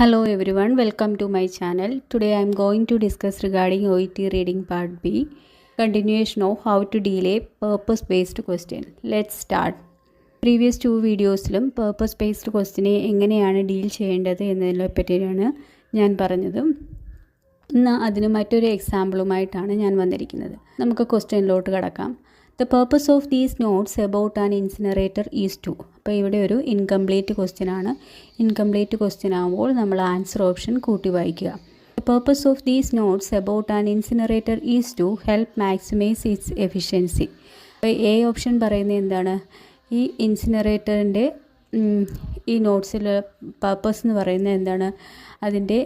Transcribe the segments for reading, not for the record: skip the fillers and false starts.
Hello everyone, welcome to my channel. Today I am going to discuss regarding OET reading part B, continuation of how to deal a purpose based question. Let's start. Previous two വീഡിയോസിലും purpose based ക്വസ്റ്റിനെ എങ്ങനെയാണ് deal ചെയ്യേണ്ടത് എന്നതിനെ പറ്റിയാണ് ഞാൻ പറഞ്ഞത്. ഇന്ന് അതിന് മറ്റൊരു എക്സാമ്പിളുമായിട്ടാണ് ഞാൻ വന്നിരിക്കുന്നത്. നമുക്ക് ക്വസ്റ്റ്യനിലോട്ട് കടക്കാം. The purpose of these notes about an incinerator is to. അപ്പോൾ ഇവിടെ ഒരു ഇൻകംപ്ലീറ്റ് ക്വസ്റ്റ്യൻ ആണ്. ഇൻകംപ്ലീറ്റ് ക്വസ്റ്റ്യൻ ആകുമ്പോൾ നമ്മൾ ആൻസർ ഓപ്ഷൻ കൂട്ടി വായിക്കുക. The purpose of these notes about an incinerator is to help maximize its efficiency. അപ്പോൾ എ ഓപ്ഷൻ പറയുന്നത് എന്താണ്? ഈ ഇൻസിനറേറ്ററിൻ്റെ ഈ നോട്ട്സിൽ പർപ്പസ് എന്ന് പറയുന്നത് എന്താണ്? അതിൻ്റെ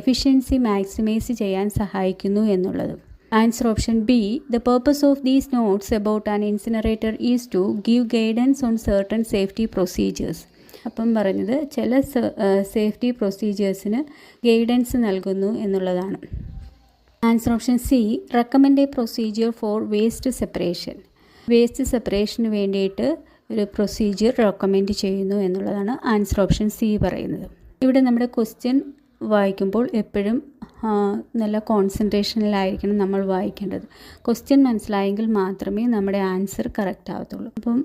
എഫിഷ്യൻസി മാക്സിമൈസ് ചെയ്യാൻ സഹായിക്കുന്നു എന്നുള്ളത്. Answer option B. The purpose of these notes about an incinerator is to give guidance on certain safety procedures. അപ്പം പറഞ്ഞത് ചില സേഫ്റ്റി പ്രൊസീജിയേഴ്സിന് ഗൈഡൻസ് നൽകുന്നു എന്നുള്ളതാണ്. Answer option C. Recommend a procedure for waste separation. Waste സെപ്പറേഷന് വേണ്ടിയിട്ട് ഒരു procedure recommend ചെയ്യുന്നു എന്നുള്ളതാണ് ആൻസർ ഓപ്ഷൻ സി പറയുന്നത്. ഇവിടെ നമ്മുടെ ക്വസ്റ്റ്യൻ വായിക്കുമ്പോൾ എപ്പോഴും നല്ല കോൺസെൻട്രേഷനിലായിരിക്കണം നമ്മൾ വായിക്കേണ്ടത്. ക്വസ്റ്റ്യൻ മനസ്സിലായെങ്കിൽ മാത്രമേ നമ്മുടെ ആൻസർ കറക്റ്റ് ആവത്തുള്ളൂ. അപ്പം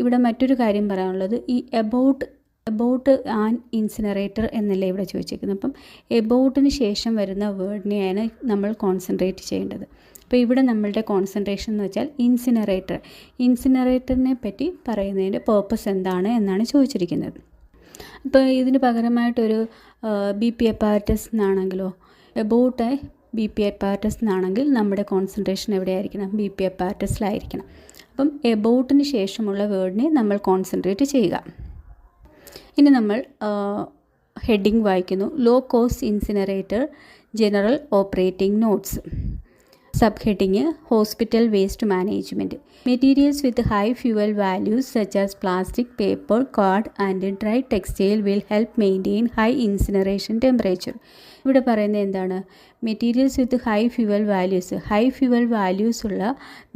ഇവിടെ മറ്റൊരു കാര്യം പറയാനുള്ളത്, ഈ എബൌട്ട് ആൻ ഇൻസിനറേറ്റർ എന്നല്ലേ ഇവിടെ ചോദിച്ചേക്കുന്നത്. അപ്പം എബൌട്ടിന് ശേഷം വരുന്ന വേർഡിനെയാണ് നമ്മൾ കോൺസെൻട്രേറ്റ് ചെയ്യേണ്ടത്. അപ്പോൾ ഇവിടെ നമ്മളുടെ കോൺസെൻട്രേഷൻ എന്ന് വെച്ചാൽ ഇൻസിനറേറ്ററിനെ പറ്റി പറയുന്നതിൻ്റെ പേർപ്പസ് എന്താണ് എന്നാണ് ചോദിച്ചിരിക്കുന്നത്. ഇപ്പോൾ ഇതിന് പകരമായിട്ടൊരു ബി പി അപ്പാരറ്റസ് എന്നാണെങ്കിലോ, about a B P apparatus എന്നാണെങ്കിൽ നമ്മുടെ കോൺസെൻട്രേഷൻ എവിടെയായിരിക്കണം? ബി പി അപ്പാരറ്റസിലായിരിക്കണം. അപ്പം എബൌട്ടിന് ശേഷമുള്ള വേർഡിനെ നമ്മൾ കോൺസെൻട്രേറ്റ് ചെയ്യുക. ഇനി നമ്മൾ ഹെഡിങ് വായിക്കുന്നു. Low cost incinerator general operating notes. Sub heading hospital waste management. Materials with high fuel values such as plastic, paper, card and dry textile will help maintain high incineration temperature. ഇവിടെ പറയുന്നത് എന്താണ്? Materials with high fuel values ഉള്ള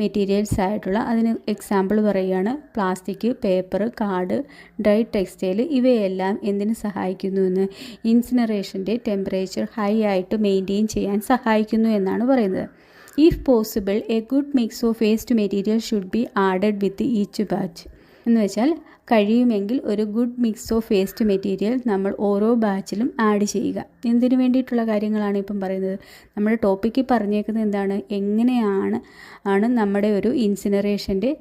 materials ആയിട്ടുള്ള, അതിന് example പറയുകയാണ് plastic, paper, card, dry textile. ഇവയെല്ലാം എന്തിനു സഹായിക്കുന്നുവെന്ന്? ഇൻസിനറേഷൻ്റെ ടെമ്പറേച്ചർ ഹൈ ആയിട്ട് മെയിൻറ്റെയിൻ ചെയ്യാൻ സഹായിക്കുന്നു എന്നാണ് പറയുന്നത്. If possible, a good mix of waste material should be added with each batch. എന്ന് വെച്ചാൽ കഴിയുമെങ്കിൽ ഒരു good mix of waste material നമ്മൾ ഓരോ ബാച്ചിലും ആഡ് ചെയ്യുക. എന്തിനു വേണ്ടിയിട്ടുള്ള കാര്യങ്ങളാണ് ഇപ്പം പറയുന്നത്? നമ്മുടെ ടോപ്പിക്ക് പറഞ്ഞേക്കുന്നത് എന്താണ്? എങ്ങനെയാണ് നമ്മുടെ ഒരു ഇൻസിനറേഷൻ്റെ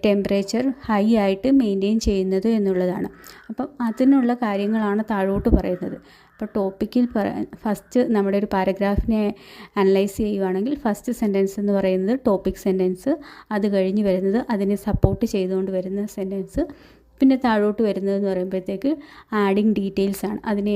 ടെമ്പറേച്ചർ ഹൈ ആയിട്ട് മെയിൻറ്റെയിൻ ചെയ്യുന്നത് എന്നുള്ളതാണ്. അപ്പം അതിനുള്ള കാര്യങ്ങളാണ് താഴോട്ട് പറയുന്നത്. അപ്പോൾ ടോപ്പിക്കിൽ ഫസ്റ്റ് നമ്മുടെ ഒരു പാരഗ്രാഫിനെ അനലൈസ് ചെയ്യുകയാണെങ്കിൽ ഫസ്റ്റ് സെൻറ്റൻസ് എന്ന് പറയുന്നത് ടോപ്പിക് സെൻറ്റൻസ്, അത് കഴിഞ്ഞ് വരുന്നത് അതിനെ സപ്പോർട്ട് ചെയ്തുകൊണ്ട് വരുന്ന സെൻറ്റൻസ്, പിന്നെ താഴോട്ട് വരുന്നതെന്ന് പറയുമ്പോഴത്തേക്ക് ആഡിങ് ഡീറ്റെയിൽസ് ആണ്. അതിനെ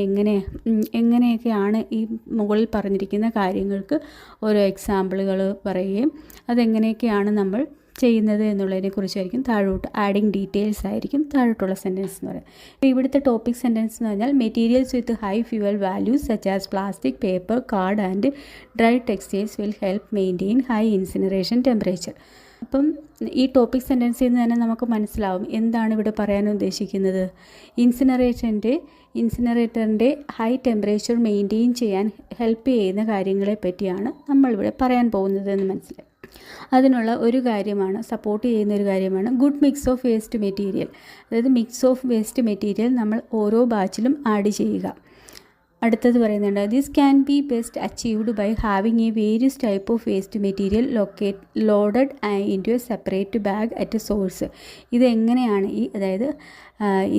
എങ്ങനെയൊക്കെയാണ് ഈ മുകളിൽ പറഞ്ഞിരിക്കുന്ന കാര്യങ്ങൾക്ക് ഓരോ എക്സാമ്പിളുകൾ പറയുകയും അതെങ്ങനെയൊക്കെയാണ് നമ്മൾ ചെയ്യുന്നത് എന്നുള്ളതിനെ കുറിച്ചായിരിക്കും താഴോട്ട് ആഡിങ് ഡീറ്റെയിൽസ് ആയിരിക്കും താഴോട്ടുള്ള സെൻറ്റൻസ് എന്ന് പറയുന്നത്. അപ്പോൾ ഇവിടുത്തെ ടോപ്പിക് സെൻറ്റൻസ് എന്ന് പറഞ്ഞാൽ materials with high fuel values such as plastic, paper, card and dry textiles will help maintain high incineration temperature. അപ്പം ഈ ടോപ്പിക് സെൻറ്റൻസിൽ നിന്ന് തന്നെ നമുക്ക് മനസ്സിലാവും എന്താണ് ഇവിടെ പറയാൻ ഉദ്ദേശിക്കുന്നത്. ഇൻസിനറേറ്ററിൻ്റെ ഹൈ ടെമ്പറേച്ചർ മെയിൻറ്റെയിൻ ചെയ്യാൻ ഹെൽപ്പ് ചെയ്യുന്ന കാര്യങ്ങളെ പറ്റിയാണ് നമ്മളിവിടെ പറയാൻ പോകുന്നത് എന്ന് മനസ്സിലായി. അതിനുള്ള ഒരു കാര്യമാണ്, സപ്പോർട്ട് ചെയ്യുന്ന ഒരു കാര്യമാണ് good mix of waste material. അതായത് മിക്സ് ഓഫ് വേസ്റ്റ് മെറ്റീരിയൽ നമ്മൾ ഓരോ ബാച്ചിലും ആഡ് ചെയ്യുക. അടുത്തത് പറയുന്നുണ്ട്, this can be best achieved by having a various type of waste material loaded in to a separate bag at a source. ഇതെങ്ങനെയാണ് അതായത്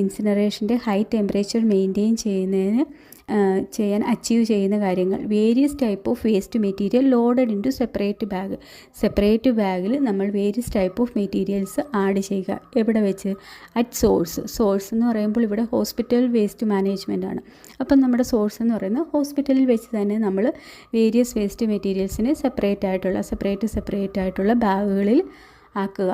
ഇൻസിനറേഷൻ്റെ ഹൈ ടെമ്പറേച്ചർ മെയിൻറ്റെയിൻ ചെയ്യാൻ അച്ചീവ് ചെയ്യുന്ന കാര്യങ്ങൾ. Various type of waste material loaded in to separate ബാഗിൽ നമ്മൾ various type of materials add ചെയ്യുക. എവിടെ വെച്ച്? അറ്റ് സോഴ്സ് എന്ന് പറയുമ്പോൾ ഇവിടെ ഹോസ്പിറ്റൽ വേസ്റ്റ് മാനേജ്മെൻ്റ് ആണ്. അപ്പം നമ്മുടെ സോഴ്സ് എന്ന് പറയുന്നത് ഹോസ്പിറ്റലിൽ വെച്ച് തന്നെ നമ്മൾ വേരിയസ് വേസ്റ്റ് മെറ്റീരിയൽസിനെ സെപ്പറേറ്റ് ആയിട്ടുള്ള ബാഗുകളിൽ ആക്കുക.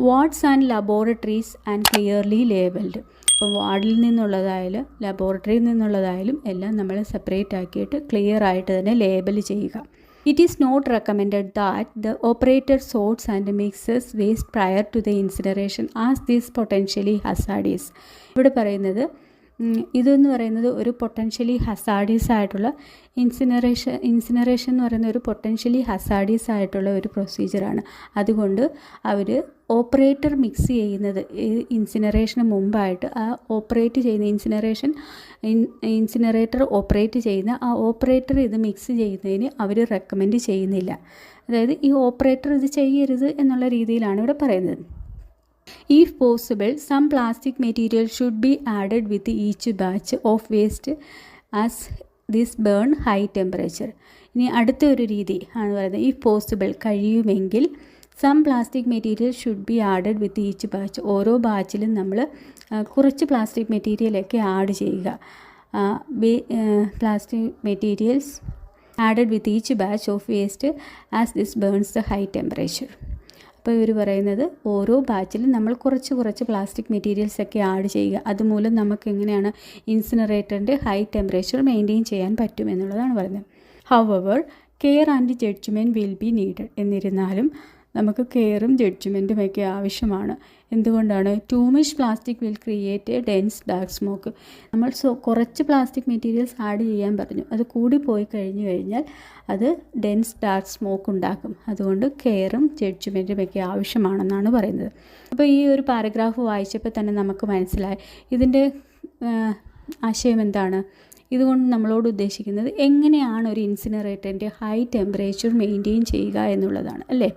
Wards and laboratories and clearly labelled. അപ്പോൾ വാർഡിൽ നിന്നുള്ളതായാലും ലബോറട്ടറിയിൽ നിന്നുള്ളതായാലും എല്ലാം നമ്മൾ സെപ്പറേറ്റ് ആക്കിയിട്ട് ക്ലിയർ ആയിട്ട് തന്നെ ലേബൽ ചെയ്യുക. It is not recommended that the operator sorts and mixes waste prior to the incineration as this potentially hazardous. ഇവിടെ പറയുന്നത് ഇതെന്ന് പറയുന്നത് ഒരു പൊട്ടൻഷ്യലി ഹസാർഡിയസ് ആയിട്ടുള്ള ഇൻസിനറേഷൻ എന്ന് പറയുന്ന ഒരു പൊട്ടൻഷ്യലി ഹസാർഡിയസ് ആയിട്ടുള്ള ഒരു പ്രൊസീജിയറാണ്. അതുകൊണ്ട് അവർ ഓപ്പറേറ്റർ മിക്സ് ചെയ്യുന്നത് ഇൻസിനറേഷന് മുമ്പായിട്ട് ആ ഓപ്പറേറ്റ് ചെയ്യുന്ന ഇൻസിനറേറ്റർ ഓപ്പറേറ്റ് ചെയ്യുന്ന ആ ഓപ്പറേറ്റർ ഇത് മിക്സ് ചെയ്യുന്നതിന് അവർ റെക്കമെൻഡ് ചെയ്യുന്നില്ല. അതായത് ഈ ഓപ്പറേറ്റർ ഇത് ചെയ്യരുത് എന്നുള്ള രീതിയിലാണ് ഇവിടെ പറയുന്നത്. If possible, some plastic material should be added with each batch of waste as this burn high temperature. ഇനി അടുത്ത ഒരു രീതി ആണ് പറയുന്നത്, if possible, കഴിയുമെങ്കിൽ some plastic material should be added with each batch. ഓരോ ബാച്ചിലും നമ്മൾ കുറച്ച് പ്ലാസ്റ്റിക് മെറ്റീരിയലൊക്കെ ആഡ് ചെയ്യുക. Plastic materials added with each batch of waste as this burns the high temperature. അപ്പോൾ ഇവർ പറയുന്നത് ഓരോ ബാച്ചിലും നമ്മൾ കുറച്ച് പ്ലാസ്റ്റിക് മെറ്റീരിയൽസൊക്കെ ആഡ് ചെയ്യുക. അതുമൂലം നമുക്ക് എങ്ങനെയാണ് ഇൻസിനറേറ്ററിൻ്റെ ഹൈ ടെമ്പറേച്ചർ മെയിൻറ്റെയിൻ ചെയ്യാൻ പറ്റുമെന്നുള്ളതാണ് പറയുന്നത്. However care and judgement will be needed. എന്നിരുന്നാലും നമുക്ക് കെയറും ജഡ്ജ്മെൻറ്റും ഒക്കെ ആവശ്യമാണ്. എന്തുകൊണ്ടാണ്? Too much plastic will create a dense dark smoke. നമ്മൾ കുറച്ച് പ്ലാസ്റ്റിക് മെറ്റീരിയൽസ് ആഡ് ചെയ്യാൻ പറഞ്ഞു, അത് കൂടി പോയി കഴിഞ്ഞാൽ അത് ഡെൻസ് ഡാർക്ക് സ്മോക്ക് ഉണ്ടാക്കും. അതുകൊണ്ട് കെയറും ജഡ്ജ്മെൻറ്റും ഒക്കെ ആവശ്യമാണെന്നാണ് പറയുന്നത്. അപ്പോൾ ഈ ഒരു പാരഗ്രാഫ് വായിച്ചപ്പോൾ തന്നെ നമുക്ക് മനസ്സിലായി ഇതിൻ്റെ ആശയം എന്താണ്. ഇതുകൊണ്ട് നമ്മളോട് ഉദ്ദേശിക്കുന്നത് എങ്ങനെയാണ് ഒരു ഇൻസിനറേറ്ററിൻ്റെ ഹൈ ടെമ്പറേച്ചർ മെയിൻറ്റെയിൻ ചെയ്യുക എന്നുള്ളതാണ്, അല്ലേ?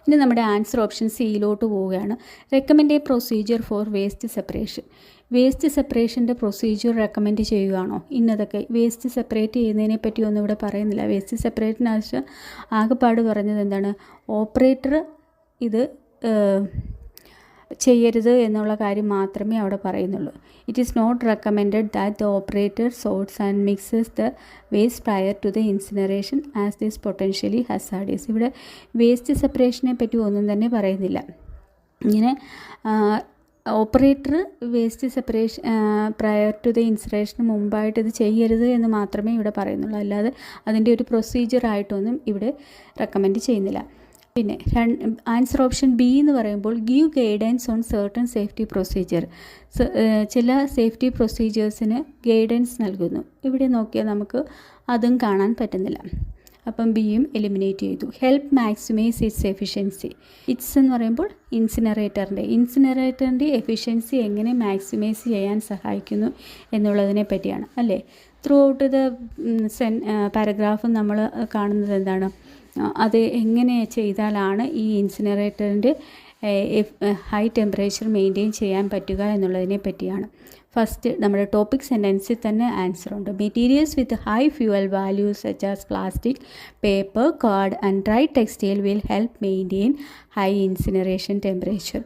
ഇനി നമ്മുടെ ആൻസർ ഓപ്ഷൻ സിയിലോട്ട് പോവുകയാണ്. Recommend a procedure for waste separation. Waste സെപ്പറേഷൻ്റെ പ്രൊസീജിയർ റെക്കമെൻഡ് ചെയ്യുകയാണോ? ഇന്നതൊക്കെ വേസ്റ്റ് സെപ്പറേറ്റ് ചെയ്യുന്നതിനെ പറ്റി ഒന്നും ഇവിടെ പറയുന്നില്ല. വേസ്റ്റ് സെപ്പറേറ്റിന് ആകെപ്പാട് പറഞ്ഞത് എന്താണ്? ഓപ്പറേറ്റർ ഇത് ചെയ്യരുത് എന്നുള്ള കാര്യം മാത്രമേ അവിടെ പറയുന്നുള്ളൂ. It is not recommended that the operator sorts and mixes the waste prior to the incineration as this potentially hazardous. ഇവിടെ വേസ്റ്റ് സെപ്പറേഷനെ പറ്റി ഒന്നും തന്നെ പറയുന്നില്ല. ഇങ്ങനെ operator waste separation prior to the ഇൻസിനറേഷന് മുമ്പായിട്ട് ഇത് ചെയ്യരുത് എന്ന് മാത്രമേ ഇവിടെ പറയുന്നുള്ളൂ. അല്ലാതെ അതിൻ്റെ ഒരു പ്രൊസീജിയറായിട്ടൊന്നും ഇവിടെ റെക്കമെൻഡ് ചെയ്യുന്നില്ല. പിന്നെ ആൻസർ ഓപ്ഷൻ ബി എന്ന് പറയുമ്പോൾ give guidance on certain safety procedure. ചില സേഫ്റ്റി പ്രൊസീജിയേഴ്സിന് ഗൈഡൻസ് നൽകുന്നു. ഇവിടെ നോക്കിയാൽ നമുക്ക് അതും കാണാൻ പറ്റുന്നില്ല. അപ്പം ബിയും എലിമിനേറ്റ് ചെയ്തു. Help maximize its efficiency. Its എന്ന് പറയുമ്പോൾ ഇൻസിനറേറ്ററിൻ്റെ എഫിഷ്യൻസി എങ്ങനെ മാക്സിമൈസ് ചെയ്യാൻ സഹായിക്കുന്നു എന്നുള്ളതിനെ പറ്റിയാണ്, അല്ലേ? ത്രൂ ഔട്ട് ദ പാരഗ്രാഫ് നമ്മൾ കാണുന്നത് എന്താണ്? അത് എങ്ങനെ ചെയ്താലാണ് ഈ ഇൻസിനറേറ്ററിൻ്റെ ഹൈ ടെമ്പറേച്ചർ മെയിൻറ്റെയിൻ ചെയ്യാൻ പറ്റുക എന്നുള്ളതിനെ പറ്റിയാണ്. ഫസ്റ്റ് നമ്മുടെ ടോപ്പിക് സെൻറ്റൻസിൽ തന്നെ ആൻസർ ഉണ്ട്. Materials with high fuel values such as plastic, paper, card and dry textile will help maintain high incineration temperature.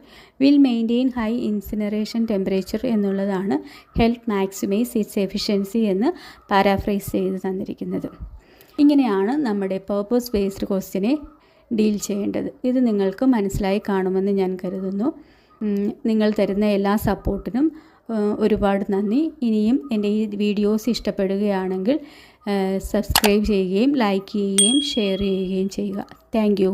High incineration temperature എന്നുള്ളതാണ് ഹെൽപ്പ് മാക്സിമൈസ് ഇറ്റ്സ് എഫിഷ്യൻസി എന്ന് paraphrase ചെയ്ത് തന്നിരിക്കുന്നത്. ഇങ്ങനെയാണ് നമ്മുടെ പേർപ്പസ് ബേസ്ഡ് ക്വസ്റ്റ്യനെ ഡീൽ ചെയ്യേണ്ടത്. ഇത് നിങ്ങൾക്ക് മനസ്സിലായി കാണുമെന്ന് ഞാൻ കരുതുന്നു. നിങ്ങൾ തരുന്ന എല്ലാ സപ്പോർട്ടിനും ഒരുപാട് നന്ദി. ഇനിയും എൻ്റെ ഈ വീഡിയോസ് ഇഷ്ടപ്പെടുകയാണെങ്കിൽ സബ്സ്ക്രൈബ് ചെയ്യുകയും ലൈക്ക് ചെയ്യുകയും ഷെയർ ചെയ്യുകയും ചെയ്യുക. Thank you.